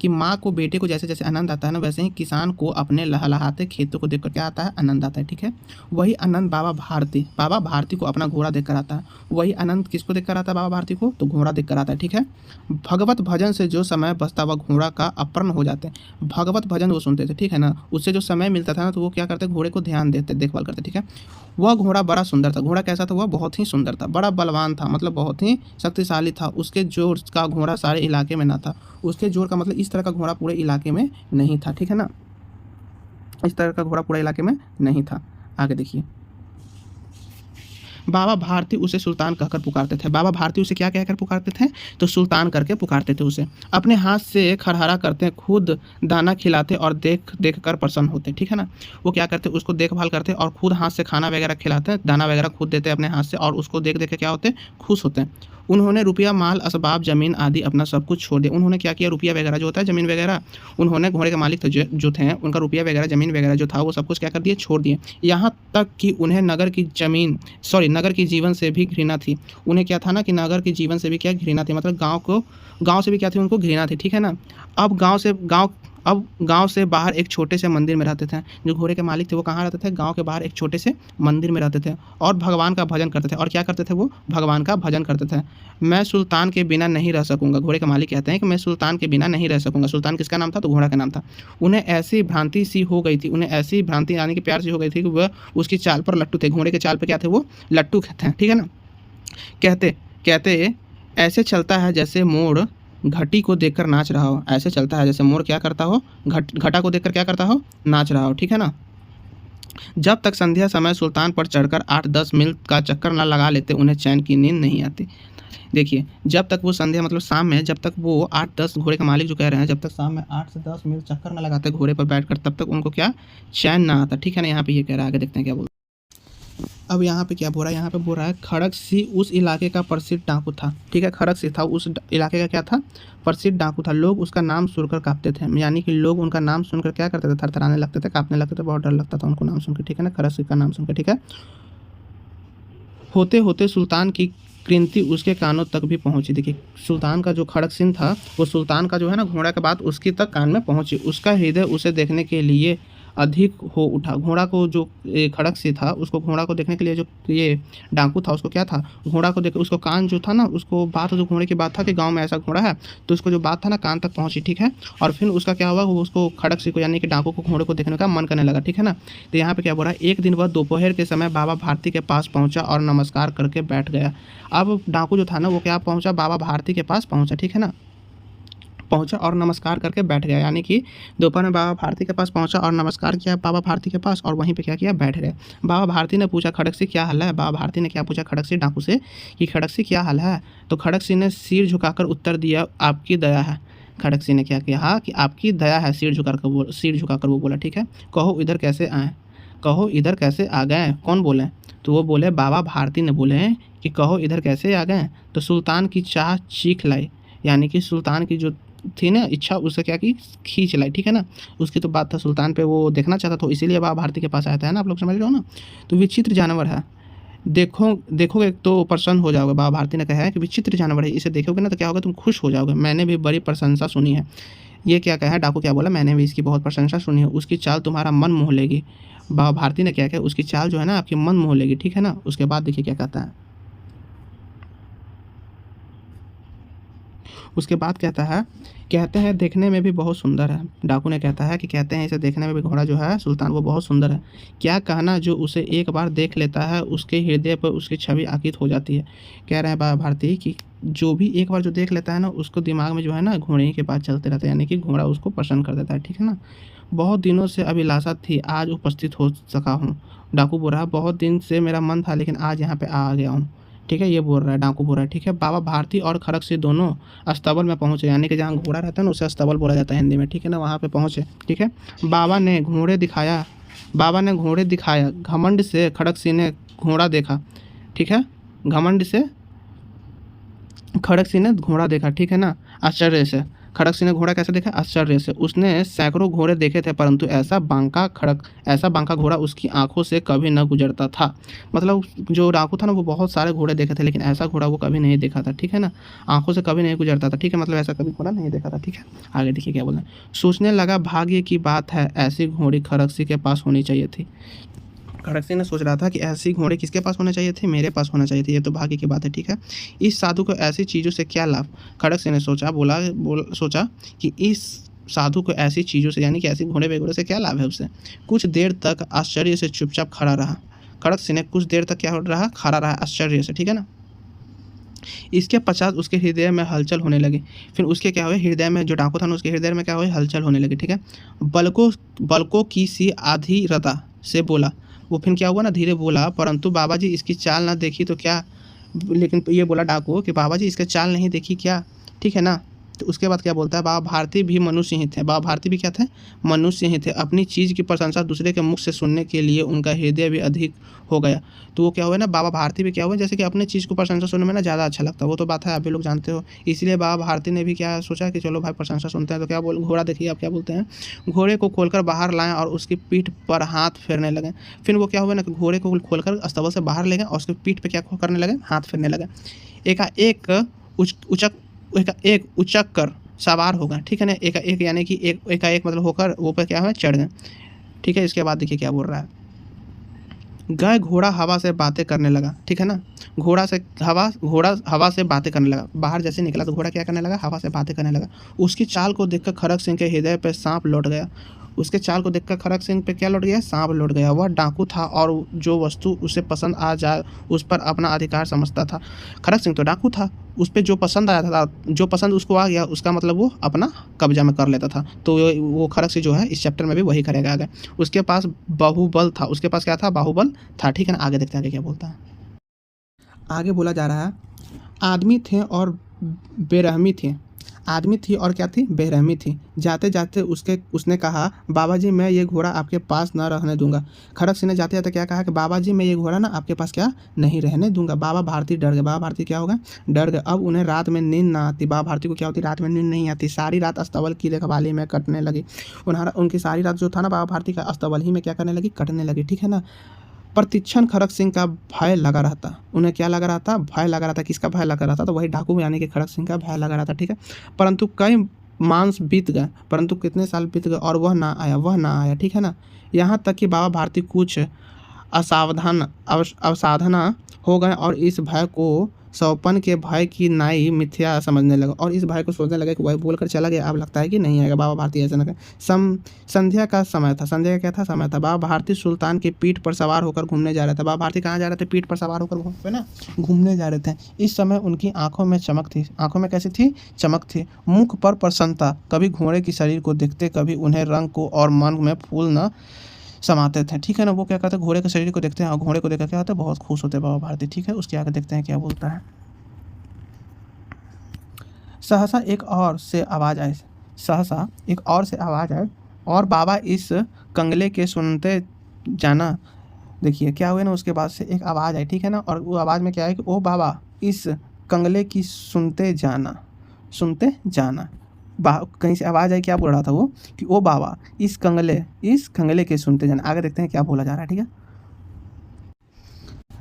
कि माँ को बेटे को जैसे जैसे आनंद आता है ना, वैसे ही किसान को अपने लहलहाते खेतों को देखकर क्या आता है, आनंद आता है। ठीक है, वही आनंद बाबा भारती को अपना घोड़ा देखकर आता है। वही आनंद किसको देखकर आता है, बाबा भारती को, तो घोड़ा देखकर आता है। ठीक है, भगवत भजन से जो समय बचता वह घोड़ा का अपर्ण हो जाते हैं। भगवत भजन वो सुनते थे, ठीक है ना, उससे जो समय मिलता था ना, तो वो क्या करते, घोड़े को ध्यान देते, देखभाल करते। ठीक है, वह घोड़ा बड़ा सुंदर था। घोड़ा कैसा था, वह बहुत ही सुंदर था, बड़ा बलवान था, मतलब बहुत ही शक्तिशाली था। उसके जोर का घोड़ा सारे इलाके में ना था। उसके जोर का मतलब इस तरह का घोड़ा पूरे इलाके में नहीं था। ठीक है ना, इस तरह का घोड़ा पूरे इलाके में नहीं था। आगे देखिए, बाबा भारती उसे सुल्तान कहकर पुकारते थे। बाबा भारती उसे क्या कहकर पुकारते थे, तो सुल्तान करके पुकारते थे उसे। अपने हाथ से खरहरा करते, खुद दाना खिलाते और देख देख कर प्रसन्न होते। ठीक है ना, वो क्या करते, उसको देखभाल करते और खुद हाथ से खाना वगैरह खिलाते, दाना वगैरह खुद देते अपने हाथ से, और उसको देख देख के क्या होते, खुश होते हैं। उन्होंने रुपया, माल, असबाब, ज़मीन आदि अपना सब कुछ छोड़ दिया। उन्होंने क्या किया, रुपया वगैरह जो होता है, ज़मीन वगैरह, उन्होंने, घोड़े के मालिक थे जो थे, उनका रुपया वगैरह, ज़मीन वगैरह जो था, वो सब कुछ क्या कर दिए, छोड़ दिए। यहाँ तक कि उन्हें नगर की जीवन से भी घृणा थी। उन्हें क्या था ना, कि नगर के जीवन से भी क्या घृणा थी, मतलब गाँव से भी क्या थी, उनको घृणा थी। ठीक है ना, अब गांव से बाहर एक छोटे से मंदिर में रहते थे। जो घोड़े के मालिक थे वो कहाँ रहते थे, गांव के बाहर एक छोटे से मंदिर में रहते थे और भगवान का भजन करते थे। और क्या करते थे, वो भगवान का भजन करते थे। मैं सुल्तान के बिना नहीं रह सकूंगा, घोड़े के मालिक कहते हैं कि मैं सुल्तान के बिना नहीं रह सकूंगा। सुल्तान किसका नाम था, तो घोड़ा का नाम था। उन्हें ऐसी भ्रांति सी हो गई थी, उन्हें ऐसी भ्रांति यानी कि प्यार सी हो गई थी कि वह उसकी चाल पर लट्टू थे। घोड़े के चाल पर क्या थे, वो लट्टू थे। ठीक है ना, कहते कहते ऐसे चलता है जैसे मोर घटी को देखकर नाच रहा हो। ऐसे चलता है जैसे मोर क्या करता हो, घटा को देखकर क्या करता हो, नाच रहा हो। ठीक है ना, जब तक संध्या समय सुल्तान पर चढ़कर 8-10 मील का चक्कर न लगा लेते उन्हें चैन की नींद नहीं आती। देखिए, जब तक वो संध्या मतलब शाम में, जब तक वो 8-10, घोड़े का मालिक जो कह रहे हैं, जब तक शाम में 8 से 10 मील चक्कर न लगाते घोड़े पर बैठकर, तब तक उनको क्या, चैन ना आता। ठीक है ना, यहाँ पे ये कह रहा है, आगे देखते हैं क्या बोलते हैं। अब यहाँ पे क्या बोल रहा है, यहाँ पे बोल रहा है खड़क सिंह उस इलाके का प्रसिद्ध डाकू था। ठीक है, खड़क सिंह था उस इलाके का क्या था, प्रसिद्ध डाकू था। लोग उसका नाम सुनकर कांपते थे, यानी कि लोग उनका नाम सुनकर क्या करते थे, थरथराने लगते थे, कांपने लगते थे, बहुत डर लगता था उनको नाम सुनकर। ठीक है ना, खड़क सिंह का नाम सुनकर। ठीक है, होते होते सुल्तान की कीर्ति उसके कानों तक भी पहुंची। देखिए, सुल्तान का जो खड़क सिंह था, वो सुल्तान का जो है ना घोड़ा के बाद उसकी तक कान में पहुंची। उसका हृदय उसे देखने के लिए अधिक हो उठा। घोड़ा को जो खड़क सिंह था, उसको घोड़ा को देखने के लिए जो ये डाकू था, उसको क्या था, घोड़ा को देख, उसको कान जो था ना, उसको बात जो घोड़े की बात था कि गांव में ऐसा घोड़ा है, तो उसको जो बात था ना, कान तक पहुंची। ठीक है, और फिर उसका क्या हुआ, वो उसको खड़क सिंह को यानी कि डाकू को घोड़े को देखने का मन करने लगा। ठीक है ना, तो यहाँ पे क्या बोल रहा है, एक दिन वह दोपहर के समय बाबा भारती के पास पहुंचा और नमस्कार करके बैठ गया। अब डाकू जो था ना, वो क्या पहुंचा, बाबा भारती के पास पहुंचा। ठीक है ना, पहुंचा और नमस्कार करके बैठ गया, यानी कि दोपहर में बाबा भारती के पास पहुंचा और नमस्कार किया बाबा भारती के पास, और वहीं पे क्या किया, बैठ गए। बाबा भारती ने पूछा, खड़क सिंह क्या हाल है। बाबा भारती ने क्या पूछा, खड़क सिंह डाकू से, कि खड़क सिंह क्या हाल है। तो खड़क सिंह ने सिर झुकाकर उत्तर दिया, आपकी दया है। खड़क सिंह ने क्या किया, हाँ, कि आपकी दया है, सिर झुकाकर वो बोला। ठीक है, कहो इधर कैसे आए, कहो इधर कैसे आ गए, कौन बोले, तो वो बोले बाबा भारती ने बोले हैं कि कहो इधर कैसे आ गए। तो सुल्तान की चाह चीख लाई, यानी कि सुल्तान की जो थी ना इच्छा, उससे क्या की, खींच लाई। ठीक है ना, उसकी तो बात था, सुल्तान पे वो देखना चाहता था, इसीलिए बाबा भारती के पास आया था ना, आप लोग समझ रहे हो ना। तो विचित्र जानवर है, देखोगे तो प्रसन्न हो जाओगे। बाबा भारती ने कहा है कि विचित्र जानवर है, इसे देखोगे ना तो क्या होगा, तुम खुश हो जाओगे। मैंने भी बड़ी प्रशंसा सुनी है। ये क्या कहा है, डाकू क्या बोला, मैंने भी इसकी बहुत प्रशंसा सुनी है, उसकी चाल तुम्हारा मन मोह लेगी। बाबा भारती ने क्या किया, उसकी चाल जो है ना आपकी मन मोह लेगी। ठीक है ना, उसके बाद देखिए क्या कहता है, उसके बाद कहता है, कहते हैं देखने में भी बहुत सुंदर है। डाकू ने कहता है कि कहते हैं इसे देखने में भी, घोड़ा जो है सुल्तान, वो बहुत सुंदर है। क्या कहना, जो उसे एक बार देख लेता है उसके हृदय पर उसकी छवि अंकित हो जाती है। कह रहे हैं बाबा भारती कि जो भी एक बार जो देख लेता है ना, उसको दिमाग में जो है ना घोड़े के पास चलते रहता है, यानी कि घोड़ा उसको पसंद कर देता है। ठीक है ना, बहुत दिनों से अभिलाषा थी, आज उपस्थित हो सका हूँ। डाकू बोल रहा है, बहुत दिन से मेरा मन था, लेकिन आज यहाँ पे आ गया हूँ। ठीक है, ये बोल रहा है, डाकू बोल रहा है। ठीक है, बाबा भारती और खड़क सिंह दोनों अस्तबल में पहुंचे, यानी कि जहाँ घोड़ा रहता है ना, उसे अस्तबल बोला जाता है हिंदी में। ठीक है ना, वहाँ पे पहुंचे। ठीक है, बाबा ने घोड़े दिखाया, घमंड से खड़क सिंह ने घोड़ा देखा। ठीक है, घमंड से खड़क सिंह ने घोड़ा देखा। ठीक है ना, आश्चर्य से खड़क सिंह ने घोड़ा कैसे देखा? आश्चर्य से। उसने सैकड़ों घोड़े देखे थे, परंतु ऐसा बांका घोड़ा उसकी आंखों से कभी न गुजरता था। मतलब जो डाकू था ना, वो बहुत सारे घोड़े देखे थे, लेकिन ऐसा घोड़ा वो कभी नहीं देखा था, ठीक है ना। आंखों से कभी नहीं गुजरता था, ठीक है, मतलब ऐसा कभी घोड़ा नहीं देखा था, ठीक है। आगे देखिए क्या बोल रहे हैं। सोचने लगा, भाग्य की बात है, ऐसी घोड़ी खड़क सिंह के पास होनी चाहिए थी। खड़क सिंह ने सोच रहा था कि ऐसी घोड़े किसके पास होना चाहिए थे? मेरे पास होना चाहिए थे, ये तो भाग्य की बात है, ठीक है। इस साधु को ऐसी चीज़ों से क्या लाभ? खड़क सिंह ने सोचा कि इस साधु को ऐसी चीज़ों से, यानी कि ऐसी घोड़े बेघोड़े से क्या लाभ है उसे। कुछ देर तक आश्चर्य से चुपचाप खड़ा रहा। खड़क सिंह ने कुछ देर तक क्या रहा? खड़ा रहा आश्चर्य से, ठीक है ना। इसके पश्चात उसके हृदय में हलचल होने लगी। फिर उसके क्या हुए? हृदय में, जो डाकू था ना, उसके हृदय में क्या हुई? हलचल होने लगी, ठीक है। बलकों की सी आधीरता से बोला। वो फिर क्या हुआ ना, धीरे बोला, परंतु बाबा जी इसकी चाल ना देखी तो क्या। लेकिन ये बोला डाकू कि बाबा जी इसके चाल नहीं देखी क्या, ठीक है ना। तो उसके बाद क्या बोलता है? बाबा भारती भी मनुष्य ही थे। बाबा भारती भी क्या थे? मनुष्य ही थे। अपनी चीज़ की प्रशंसा दूसरे के मुख से सुनने के लिए उनका हृदय भी अधिक हो गया। तो वो क्या हुआ ना, बाबा भारती भी क्या हुआ, जैसे कि अपने चीज़ को प्रशंसा सुनने में ना ज़्यादा अच्छा लगता है। वो तो बात है, आप भी लोग जानते हो। इसलिए बाबा भारती ने भी क्या सोचा कि चलो भाई प्रशंसा सुनते हैं। तो क्या बोल, घोड़ा देखिए आप क्या बोलते हैं, घोड़े को खोलकर बाहर लाएं और उसकी पीठ पर हाथ फेरने लगे। फिर वो क्या हुआ ना कि घोड़े को खोलकर अस्तबल से बाहर ले गए और उसकी पीठ पर क्या करने लगे? हाथ फेरने लगे। एकाएक उचक कर सवार हो गए, ठीक है ना। एकाएक यानी कि एकाएक मतलब होकर वो पे क्या हुआ? चढ़ गए, ठीक है। इसके बाद देखिए क्या बोल रहा है। गाय घोड़ा हवा से बातें करने लगा, ठीक है ना। घोड़ा हवा से बातें करने लगा। बाहर जैसे निकला तो घोड़ा क्या करने लगा? हवा से बातें करने लगा। उसकी चाल को देखकर खड़क सिंह के हृदय पर सांप लौट गया। उसके चाल को देखकर खड़क सिंह पे क्या लौट गया? सांप लौट गया। वह डाकू था और जो वस्तु उसे पसंद आ जाए उस पर अपना अधिकार समझता था। खड़क सिंह तो डाकू था, उस पर जो पसंद आया था, जो पसंद उसको आ गया, उसका मतलब वो अपना कब्जा में कर लेता था। तो वो खड़क सिंह जो है इस चैप्टर में भी वही करेगा आगे। उसके पास बाहुबल था। उसके पास क्या था? बाहुबल था, ठीक है ना। आगे देखते हैं आगे क्या बोलता है। आगे बोला जा रहा है, आदमी थे और बेरहमी थी। आदमी थी और क्या थी? बेरहमी थी। जाते जाते उसने कहा, बाबा जी मैं ये घोड़ा आपके पास ना रहने दूंगा। खड़क सिंह ने जाते जाते क्या कहा कि बाबा जी मैं ये घोड़ा ना आपके पास क्या नहीं रहने दूंगा। बाबा भारती डर गए। बाबा भारती क्या होगा? डर गए। अब उन्हें रात में नींद ना आती। बाबा भारती को क्या होती? रात में नींद नहीं आती। सारी रात अस्तबल की रखवाली में कटने लगी। उनकी सारी रात जो था ना, बाबा भारती का अस्तबल ही में क्या करने लगी? कटने लगी, ठीक है ना। प्रतिक्षण खड़क सिंह का भय लगा रहता। उन्हें क्या लगा रहा था? भय लगा रहा था। किसका भय लगा रहा था? तो वही डाकू यानी कि खड़क सिंह का भय लगा रहा था, ठीक है। परंतु कई मास बीत गए, परंतु कितने साल बीत गए और वह ना आया, ठीक है ना। यहाँ तक कि बाबा भारती कुछ अवसाधना हो गए और इस भय को सौपन के भय की नाई मिथ्या समझने लगा और इस भय को सोचने लगा कि वही बोलकर चला गया, अब लगता है कि नहीं आएगा। बाबा भारती ऐसा न कहे। संध्या का समय था। संध्या का क्या था? समय था। बाबा भारती सुल्तान की पीठ पर सवार होकर घूमने जा रहे थे। बाबा भारती कहाँ जा रहे थे? पीठ पर सवार होकर घूमने जा रहे थे। इस समय उनकी आंखों में चमक थी। आंखों में कैसी थी? चमक थी। मुख पर प्रसन्नता। कभी घोड़े की शरीर को देखते, कभी उन्हें रंग को और मन में फूल न समाते थे, ठीक है ना। वो क्या करते? घोड़े के शरीर को देखते हैं और घोड़े को देखकर क्या होता है? बहुत खुश होते हैं बाबा भारती, ठीक है। उसके आगे देखते हैं क्या बोलता है। सहसा एक और से आवाज़ आए और बाबा इस कंगले के सुनते जाना। देखिए क्या हुआ ना, उसके बाद से एक आवाज़ आई, ठीक है ना। और वो आवाज़ में क्या है कि ओ बाबा इस कंगले की सुनते जाना। कहीं से आवाज़ आई। क्या बोल रहा था वो? कि ओ बाबा इस कंगले के सुनते जाना। आगे देखते हैं क्या बोला जा रहा है, ठीक है।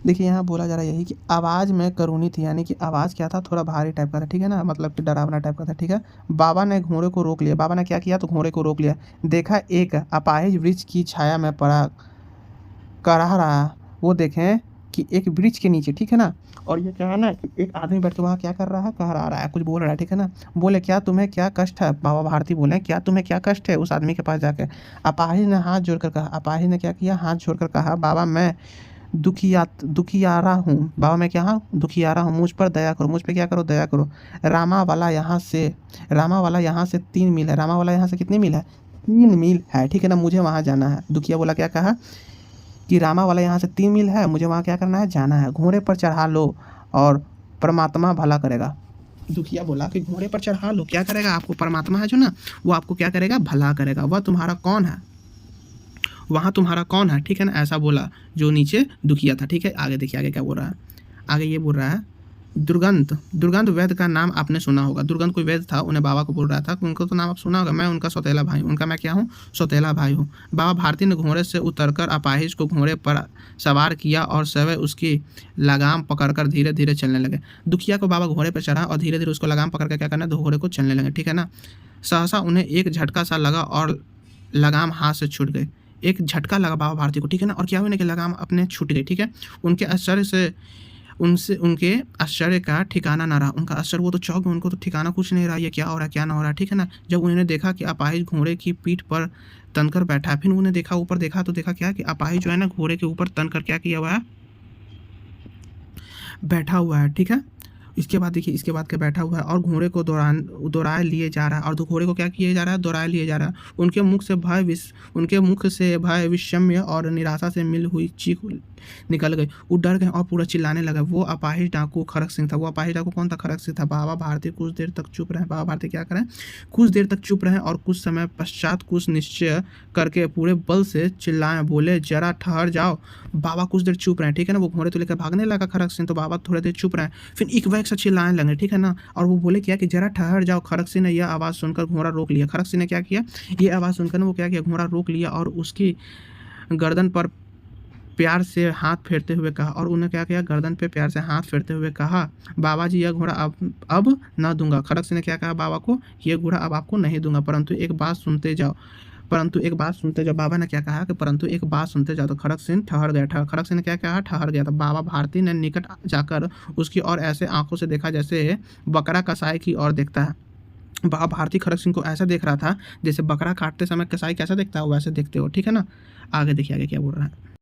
देखिए यहाँ बोला जा रहा है यही कि आवाज़ में करुणी थी, यानी कि आवाज़ क्या था? थोड़ा भारी टाइप का था, ठीक है ना, मतलब कि डरावना टाइप का था, ठीक है। बाबा ने घोड़े को रोक लिया। बाबा ने क्या किया? तो घोड़े को रोक लिया। देखा एक अपाहिज वृक्ष की छाया में पड़ा करा रहा। वो देखें कि एक वृक्ष के नीचे, ठीक है ना। और ये क्या है ना कि एक आदमी बैठ के वहाँ क्या कर रहा है? कह रहा है, कुछ बोल रहा है, ठीक है ना। बोले क्या तुम्हें क्या कष्ट है? बाबा भारती बोले क्या तुम्हें क्या कष्ट है? उस आदमी के पास जाके अपाहिज ने हाथ जोड़कर कहा। अपाहिज ने क्या किया? हाथ जोड़कर कहा, बाबा मैं दुखियारा हूँ। बाबा मैं क्या हूँ? दुखियारा हूँ। मुझ पर दया करो। मुझ पर क्या करो? दया करो। रामा वाला यहाँ से 3 मील है। रामा वाला यहाँ से कितनी मील है? 3 मील है, ठीक है ना। मुझे वहाँ जाना है। दुखिया बोला क्या कहा? कि रामा वाला यहाँ से 3 मील है, मुझे वहाँ क्या करना है? जाना है। घोड़े पर चढ़ा लो और परमात्मा भला करेगा। दुखिया बोला कि घोड़े पर चढ़ा लो, क्या करेगा? आपको परमात्मा है जो ना, वो आपको क्या करेगा? भला करेगा। वह तुम्हारा कौन है? वहाँ तुम्हारा कौन है, ठीक है ना। ऐसा बोला जो नीचे दुखिया था, ठीक है। आगे देखिए आगे क्या बोल रहा है। आगे ये बोल रहा है दुर्गंध वैद्य का नाम आपने सुना होगा। दुर्गंध कोई वैद्य था, उन्हें बाबा को बोल रहा था, उनको तो नाम आप सुना होगा। मैं उनका सौतेला भाई हूँ, उनका मैं क्या हूँ, सौतेला भाई हूँ। बाबा भारती ने घोड़े से उतरकर अपाहिज को घोड़े पर सवार किया और सवय उसकी लगाम पकड़कर धीरे धीरे चलने लगे। दुखिया को बाबा घोड़े पर चढ़ा और धीरे धीरे उसको लगाम पकड़ कर क्या करना, घोड़े को चलने लगे, ठीक है ना। सहसा उन्हें एक झटका सा लगा और लगाम हाथ से छूट गई। एक झटका लगा बाबा भारती को, ठीक है ना, और क्या हुआ कि लगाम अपने छूट गई, ठीक है। उनके आश्चर्य का ठिकाना ना रहा। उनका आश्चर्य, वो तो चौंक गए, उनको तो ठिकाना कुछ नहीं रहा, ये क्या हो रहा है, क्या ना हो रहा है, ठीक है ना। जब उन्होंने देखा कि अपाहिज घोड़े की पीठ पर तनकर बैठा है, फिर उन्होंने देखा ऊपर, देखा तो देखा क्या कि अपाहिज जो है ना घोड़े के ऊपर तनकर क्या किया हुआ है, बैठा हुआ है, ठीक है। इसके बाद देखिए, इसके बाद क्या बैठा हुआ है और घोड़े को दोहराए लिए जा रहा है, और घोड़े को क्या किया जा रहा है, दोहराए लिए जा रहा है। उनके मुख से भय, विषम्य और निराशा से मिल हुई चीख निकल गई। वो डर गए और पूरा चिल्लाने लगा। वो अपाहिज डाकू खड़क सिंह था। वो अपाहिज डाकू कौन था, खड़क सिंह था। बाबा भारती कुछ देर तक चुप रहे। बाबा भारती क्या करें, कुछ देर तक चुप रहे और कुछ समय पश्चात कुछ निश्चय करके पूरे बल से चिल्लाए, बोले जरा ठहर जाओ। बाबा कुछ देर चुप रहे, ठीक है ना। वो घोड़े तो लेकर भागने लगा खड़क सिंह, तो बाबा थोड़ी देर चुप रहे, फिर एक वैक से चिल्लाने लगे, ठीक है ना। और वो बोले क्या कि जरा ठहर जाओ। खड़क सिंह ने यह आवाज़ सुनकर घोड़ा रोक लिया। खड़क सिंह ने क्या किया, ये आवाज़ सुनकर वो क्या किया, घोड़ा रोक लिया और उसकी गर्दन पर प्यार से हाथ फेरते हुए कहा, और उन्हें क्या किया, गर्दन पे प्यार से हाथ फेरते हुए कहा, बाबा जी यह घोड़ा अब ना दूंगा। खड़क सिंह ने क्या कहा बाबा को, ये घोड़ा अब आपको नहीं दूंगा, परंतु एक बात सुनते जाओ। बाबा ने क्या कहा कि परंतु एक बात सुनते जाओ। तो खड़क सिंह ठहर गया। खड़क सिंह ने क्या कहा, ठहर गया। तो बाबा भारती ने निकट जाकर उसकी और ऐसे आंखों से देखा जैसे बकरा कसाई की ओर देखता है। बाबा भारती खड़क सिंह को ऐसा देख रहा था जैसे बकरा काटते समय कसाई कैसा देखता है, वैसे देखते हो, ठीक है ना। आगे देखिए आगे क्या बोल रहा है।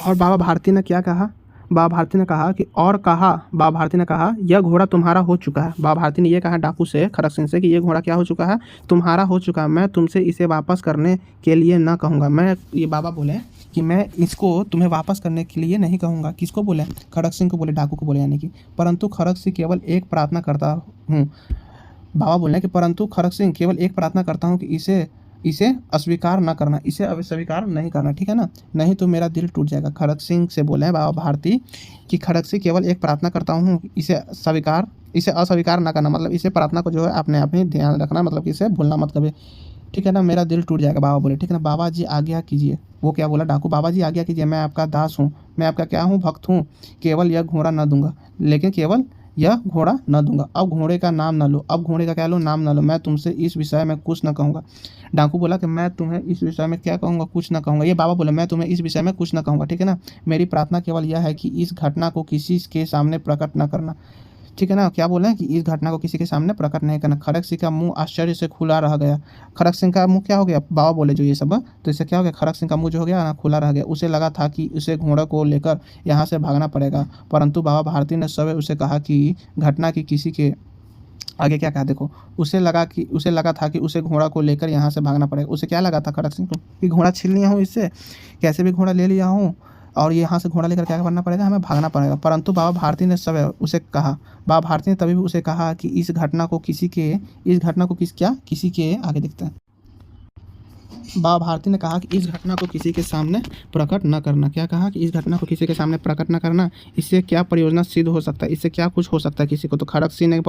और बाबा भारती ने क्या कहा, बाबा भारती ने कहा कि बाबा भारती ने कहा यह घोड़ा तुम्हारा हो चुका है। बाबा भारती ने यह कहा डाकू से, खड़क सिंह से, कि यह घोड़ा क्या हो चुका है, तुम्हारा हो चुका है। मैं तुमसे इसे वापस करने के लिए ना कहूँगा। ये बाबा बोले कि मैं इसको तुम्हें वापस करने के लिए नहीं कहूँगा। किसको बोले, खड़क सिंह को बोले, डाकू को बोले, यानी कि परंतु खड़क सिंह केवल एक प्रार्थना करता हूँ। बाबा बोले कि परंतु खड़क सिंह केवल एक प्रार्थना करता हूँ कि इसे अस्वीकार न करना, इसे अस्वीकार नहीं करना, ठीक है ना, नहीं तो मेरा दिल टूट जाएगा। खड़क सिंह से बोले हैं बाबा भारती कि खड़क सिंह केवल एक प्रार्थना करता हूँ, इसे अस्वीकार ना करना, मतलब इसे प्रार्थना को जो है अपने आप ही ध्यान रखना, मतलब इसे भूलना मत कभी, ठीक है ना, मेरा दिल टूट जाएगा। बाबा बोले, ठीक है ना। बाबा जी आज्ञा कीजिए। वो क्या बोला डाकू, बाबा जी आज्ञा कीजिए, मैं आपका दास हूँ, मैं आपका क्या हूँ, भक्त हूँ। केवल यह घोड़ा न दूंगा, लेकिन केवल यह घोड़ा न दूंगा। अब घोड़े का नाम ना लो, अब घोड़े का क्या लो, नाम ना लो। मैं तुमसे इस विषय में कुछ न कहूँगा। डाकू बोला कि मैं तुम्हें इस विषय में क्या कहूँगा, कुछ न कहूँगा। ये बाबा बोले मैं तुम्हें इस विषय में कुछ न कहूँगा, ठीक है ना। मेरी प्रार्थना केवल यह है कि इस घटना को किसी के सामने प्रकट न करना, ठीक है ना। क्या बोले हैं कि इस घटना को किसी के सामने प्रकट नहीं करना। खड़क सिंह का मुंह आश्चर्य से खुला रह गया। खड़क सिंह का मुंह क्या हो गया, बाबा बोले जो ये सब, तो इससे क्या हो गया, खड़क सिंह का मुंह जो हो गया ना खुला रह गया। उसे लगा था कि उसे घोड़े को लेकर यहाँ से भागना पड़ेगा, परंतु बाबा भारती ने सवे उसे कहा कि घटना की किसी के आगे क्या कहा देखो, उसे लगा था कि उसे घोड़ा को लेकर यहाँ से भागना पड़ेगा। उसे क्या लगा था खड़क सिंह को कि घोड़ा छीन लिया हूँ इससे, कैसे भी घोड़ा ले लिया हूँ और यहाँ से घोड़ा लेकर क्या करना पड़ेगा, हमें भागना पड़ेगा। परंतु बाबा भारती ने सब उसे कहा, बाबा भारती ने तभी भी उसे कहा कि इस घटना को किसी के आगे देखते हैं। बाबा भारती ने कहा कि इस घटना को किसी के सामने प्रकट न करना। क्या कहा कि इस घटना को किसी के सामने प्रकट न करना, इससे क्या प्रयोजन सिद्ध हो सकता है, इससे क्या कुछ हो सकता है किसी को। तो खड़क सिंह ने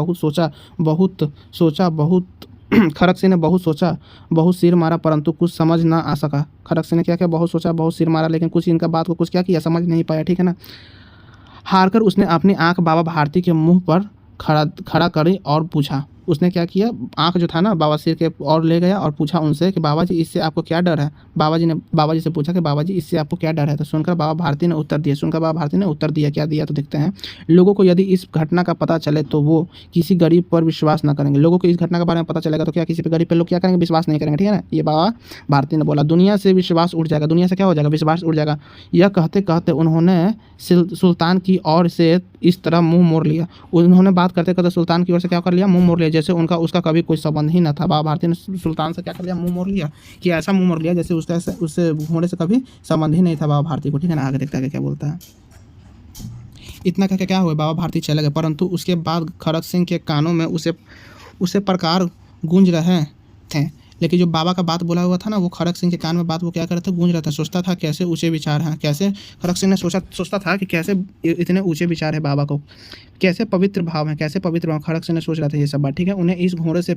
बहुत खड़क सिंह ने बहुत सोचा, बहुत सिर मारा, परंतु कुछ समझ ना आ सका। खड़क सिंह ने क्या किया, बहुत सोचा, बहुत सिर मारा, लेकिन कुछ इनका बात को कुछ क्या किया, समझ नहीं पाया, ठीक है ना। हारकर उसने अपनी आंख बाबा भारती के मुंह पर खड़ा करी और पूछा। उसने क्या किया, आंख जो था ना बाबा सिर के और ले गया और पूछा उनसे कि बाबा जी इससे आपको क्या डर है। बाबा जी से पूछा कि बाबा जी इससे आपको क्या डर है। तो सुनकर बाबा भारती ने उत्तर दिया, क्या दिया तो देखते हैं। लोगों को यदि इस घटना का पता चले तो वो किसी गरीब पर विश्वास न करेंगे। लोगों को इस घटना के बारे में पता चलेगा तो क्या किसी पे गरीब पे लोग क्या करेंगे, विश्वास नहीं करेंगे, ठीक है ना। ये बाबा भारती ने बोला। दुनिया से विश्वास उठ जाएगा, दुनिया से क्या हो जाएगा, विश्वास उठ जाएगा। यह कहते कहते उन्होंने सुल्तान की ओर से इस तरह मुंह मोड़ लिया। उन्होंने बात करते करते सुल्तान की ओर से क्या कर लिया, मुंह मोड़ लिया, जैसे उनका उसका कभी कोई संबंध ही न था। बाबा भारती ने सुल्तान से क्या कर लिया, मुंह मोड़ लिया, कि ऐसा मुंह मोड़ लिया जैसे उससे घोड़े से कभी संबंध ही नहीं था बाबा भारती को, ठीक है ना। आगे देखता है क्या बोलता है। इतना करके क्या हुआ, बाबा भारती चले गए, परंतु उसके बाद खड़क सिंह के कानों में उसे प्रकार गूंज रहे थे। लेकिन जो बाबा का बात बोला हुआ था ना, वो खड़ग सिंह के कान में बात वो क्या कर रहा था, गूंज रहा था। सोचता था कैसे ऊँचे विचार हैं, कैसे खड़ग सिंह ने सोचता था कि कैसे इतने ऊँचे विचार है बाबा को, कैसे पवित्र भाव है, कैसे पवित्र भाव। खड़ग सिंह ने सोच रहा था ये सब बात, ठीक है। उन्हें इस घोड़े से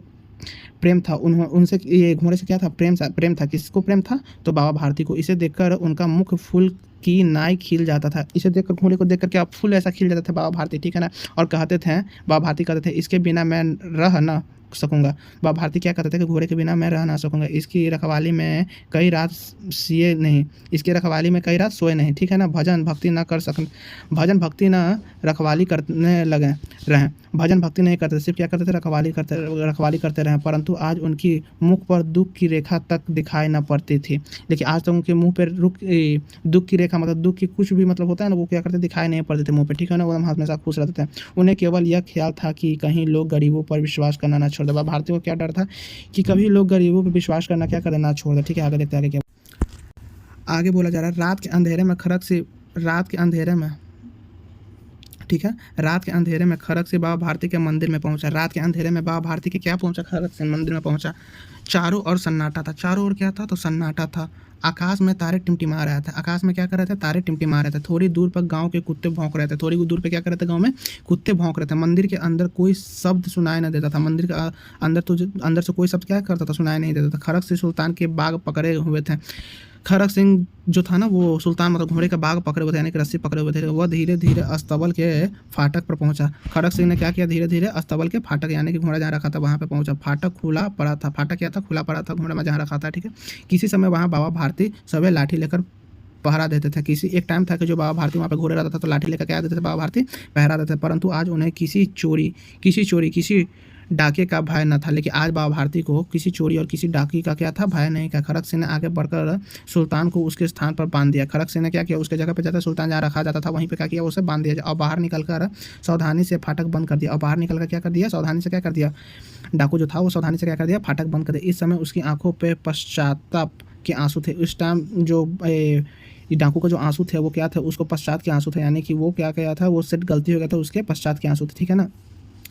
प्रेम था, उनसे ये घोड़े से क्या था, प्रेम था। किसको प्रेम था, तो बाबा भारती को। इसे देखकर उनका मुख फूल की नाई खिल जाता था। इसे देखकर, घोड़े को देखकर क्या फूल ऐसा खिल जाता था बाबा भारती, ठीक है ना। और कहते थे, बाबा भारती कहते थे, इसके बिना मैं रह ना सकूंगा। बाबा भारती क्या कहते थे कि घोड़े के बिना मैं रह ना सकूंगा, इसकी रखवाली में कई रात सिए नहीं, इसकी रखवाली में कई रात सोए नहीं, ठीक है ना। भजन भक्ति ना रखवाली करने लगे रहें, भजन भक्ति नहीं करते, सिर्फ क्या करते थे, रखवाली करते रहे। परंतु आज उनकी मुख पर दुख की रेखा तक दिखाई न पड़ती थी। लेकिन आज तक उनके मुंह पर दुख की रेखा, मतलब दुख की कुछ भी मतलब होता है ना, वो क्या करते, दिखाई नहीं पड़ते थे मुंह पे, ठीक है ना। वो हमेशा खुश रहते थे। उन्हें केवल यह ख्याल था कि कहीं लोग गरीबों पर विश्वास करना ना छोड़ दे। बाबा भारती को क्या डर था कि कभी लोग गरीबों पर विश्वास करना क्या करें, ना छोड़ दे, ठीक है। आगे देखते आगे क्या आगे बोला जा रहा है। रात के अंधेरे में ठीक है, रात के अंधेरे में खड़ग सिंह बाबा भारती के मंदिर में पहुंचा। रात के अंधेरे में बाबा भारती के क्या पहुंचा, खड़ग सिंह मंदिर में पहुंचा। चारों ओर सन्नाटा था, चारों ओर क्या था, तो सन्नाटा था। आकाश में तारे टिमटिमा रहे थे, आकाश में क्या कर रहे थे, तारे टिमटिमा रहे थे। थोड़ी दूर पर गांव के कुत्ते भौंक रहे थे, थोड़ी दूर पे क्या कर रहे थे, गांव में कुत्ते भौंक रहे थे। मंदिर के अंदर कोई शब्द सुनाई नहीं देता था, मंदिर के अंदर से कोई शब्द क्या करता था, सुनाई नहीं देता था। खड़ग सिंह सुल्तान के बाग पकड़े हुए थे। खड़ग सिंह जो था ना, वो सुल्तान मतलब घोड़े का बाग पकड़े हुए थे, यानी कि रस्सी पकड़े हुए थे। वह धीरे धीरे अस्तबल के फाटक पर पहुंचा। खड़ग सिंह ने क्या किया, धीरे धीरे अस्तबल के फाटक, यानी कि घोड़ा जहाँ रखा था वहाँ पे पहुंचा। फाटक खुला पड़ा था, फाटक क्या था, खुला पड़ा था, घोड़ा में जहाँ रखा था, ठीक है। किसी समय वहाँ बाबा भारती सवे लाठी लेकर पहरा देते थे। किसी एक टाइम था कि जो बाबा भारती वहाँ पे घोड़े रहता था तो लाठी लेकर क्या देते थे, बाबा भारती पहरा देते थे। परंतु आज उन्हें किसी डाके का भय न था। लेकिन आज बाबा भारती को किसी चोरी और किसी डाकी का क्या था, भय नहीं। क्या खड़ग सिंह ने आगे बढ़कर सुल्तान को उसके स्थान पर बांध दिया। खड़ग सिंह ने क्या किया, उसके जगह पे जाता सुल्तान जहाँ रखा जाता था वहीं पे क्या किया, उसे बांध दिया और बाहर निकलकर सावधानी से फाटक बंद कर दिया। और बाहर निकलकर क्या कर दिया, सावधानी से क्या कर दिया, डाकू जो था वो सावधानी से क्या कर दिया, फाटक बंद कर दिया। इस समय उसकी आंखों पर पश्चाताप के आंसू थे। उस टाइम जो डाकू का जो आंसू थे वो क्या थे, उसको पश्चात के आंसू थे, यानी कि वो क्या किया था, वो सेट गलती हो गया था, उसके पश्चात के आंसू थे, ठीक है ना।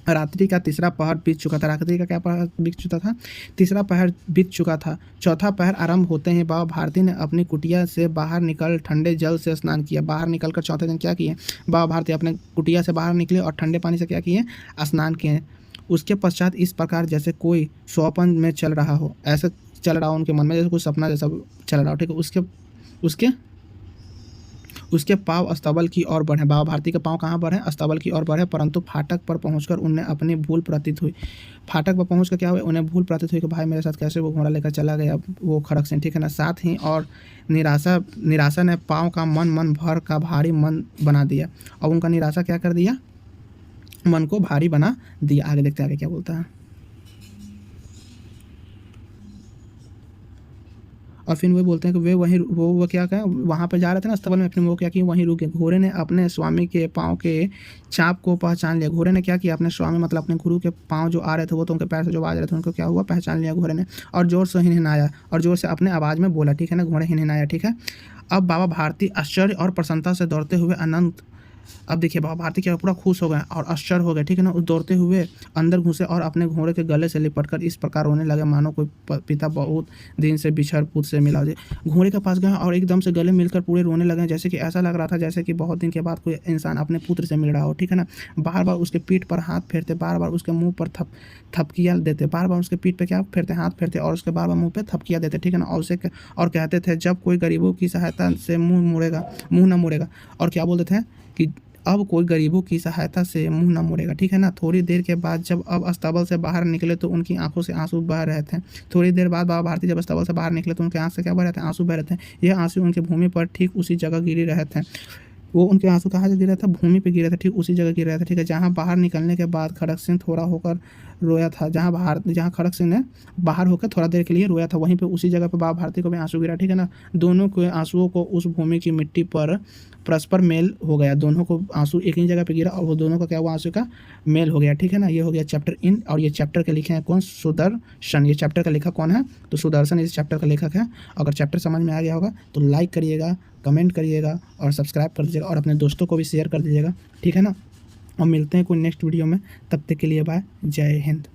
रात्रि का तीसरा पहर बीत चुका था। रात्रि का क्या पहर बीत चुका था, तीसरा पहर बीत चुका था। चौथा पहर आरंभ होते हैं बाबा भारती ने अपनी कुटिया से बाहर निकल ठंडे जल से स्नान किया। बाहर निकलकर चौथे दिन क्या किए, बाबा भारती अपने कुटिया से बाहर निकले और ठंडे पानी से क्या किए, स्नान किए। उसके पश्चात इस प्रकार जैसे कोई स्वप्न में चल रहा हो, ऐसे चल रहा हो उनके मन में, जैसे कोई सपना जैसा चल रहा हो, ठीक है। उसके पाँव अस्तबल की ओर बढ़े। बाबा भारती के पाँव कहाँ बढ़े, अस्तबल की ओर बढ़े। परंतु फाटक पर पहुंचकर उन्हें अपनी भूल प्रतीत हुई। फाटक पर पहुंचकर क्या हुआ, उन्हें भूल प्रतीत हुई कि भाई मेरे साथ कैसे वो घोड़ा लेकर चला गया वो खड़ग सिंह, ठीक है ना। साथ ही और निराशा ने पाँव का मन भर का भारी मन बना दिया। और उनका निराशा क्या कर दिया, मन को भारी बना दिया। आगे देखते आगे क्या बोलता है। और फिर वे बोलते हैं कि वे वहीं वो क्या कहें, वहाँ पर जा रहे थे ना अस्तबल में, फिर वो क्या किया, वहीं रुके। घोड़े ने अपने स्वामी के पाँव के चाप को पहचान लिया। घोड़े ने क्या किया, अपने स्वामी मतलब अपने गुरु के पाँव जो आ रहे थे, वो तो उनके पैर से जो आवाज रहे थे उनको क्या हुआ, पहचान लिया घोड़े ने। और जोर से हिनहिनाया, और जोर से अपने आवाज़ में बोला, ठीक है ना। घोड़े हिनहिनाया, ठीक है। अब बाबा भारती आश्चर्य और प्रसन्नता से दौड़ते हुए अनंत, अब देखिए बाबा भारती क्या पूरा खुश हो गए और आश्चर्य हो गए, ठीक है ना। दौड़ते हुए अंदर घुसे और अपने घोड़े के गले से लिपटकर इस प्रकार रोने लगे मानो कोई पिता बहुत दिन से बिछड़ पुत्र से मिला हो। घोड़े के पास गए और एकदम से गले मिलकर पूरे रोने लगे, जैसे कि ऐसा लग रहा था जैसे कि बहुत दिन के बाद कोई इंसान अपने पुत्र से मिल रहा हो, ठीक है ना। बार बार उसके पीठ पर हाथ फेरते, बार बार उसके मुंह पर थपकियाँ देते, बार बार उसके पीठ पर क्या फेरते, हाथ फेरते, और उसके बार बार मुँह पर थपकियाँ देते, ठीक है ना। और उसे और कहते थे जब कोई गरीबों की सहायता से मुँह न मोड़ेगा। और क्या बोलते थे कि अब कोई गरीबों की सहायता से मुंह न मोड़ेगा, ठीक है ना। थोड़ी देर के बाद जब अब अस्तबल से बाहर निकले तो उनकी आंखों से आंसू बह रहे थे। थोड़ी देर बाद बाबा भारती जब अस्तबल से बाहर निकले तो उनके आंख से क्या बह रहे थे, आंसू बह रहे थे। यह आंसू उनके भूमि पर ठीक उसी जगह गिरी रहे थे। वो उनके आंसू कहाँ से गिर रहा था, भूमि पे गिर रहा था, ठीक उसी जगह गिर रहा था, ठीक है। जहाँ बाहर निकलने के बाद खड़ग सिंह थोड़ा होकर रोया था, जहाँ खड़ग सिंह ने बाहर होकर थोड़ा देर के लिए रोया था, वहीं पे उसी जगह पे बाबा भारती को भी आंसू गिरा, ठीक है ना। दोनों के आंसुओं को उस भूमि की मिट्टी पर परस्पर मेल हो गया। दोनों को आंसू एक ही जगह पे गिरा और वो दोनों का क्या हुआ, आंसू का मेल हो गया, ठीक है ना। ये हो गया चैप्टर इन। और ये चैप्टर के लिखे हैं कौन, सुदर्शन। ये चैप्टर का लेखक कौन है, तो सुदर्शन इस चैप्टर का लेखक है। अगर चैप्टर समझ में आ गया होगा तो लाइक करिएगा, कमेंट करिएगा और सब्सक्राइब कर दीजिएगा और अपने दोस्तों को भी शेयर कर दीजिएगा, ठीक है ना। और मिलते हैं कोई नेक्स्ट वीडियो में, तब तक के लिए बाय, जय हिंद।